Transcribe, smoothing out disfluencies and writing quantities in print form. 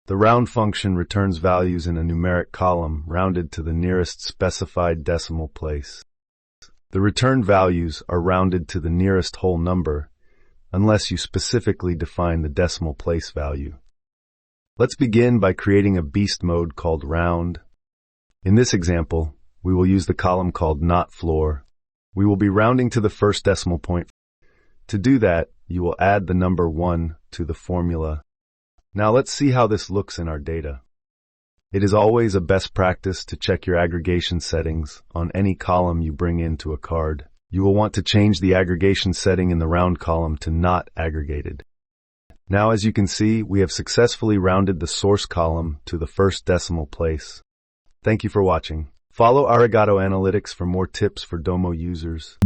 The round function returns values in a numeric column rounded to the nearest specified decimal place. The returned values are rounded to the nearest whole number, unless you specifically define the decimal place value. Let's begin by creating a beast mode called round. In this example, we will use the column called not floor. We will be rounding to the first decimal point. To do that, you will add the number 1 to the formula. Now let's see how this looks in our data. It is always a best practice to check your aggregation settings on any column you bring into a card. You will want to change the aggregation setting in the round column to not aggregated. Now, as you can see, we have successfully rounded the source column to the first decimal place. Thank you for watching. Follow Arigato Analytics for more tips for Domo users.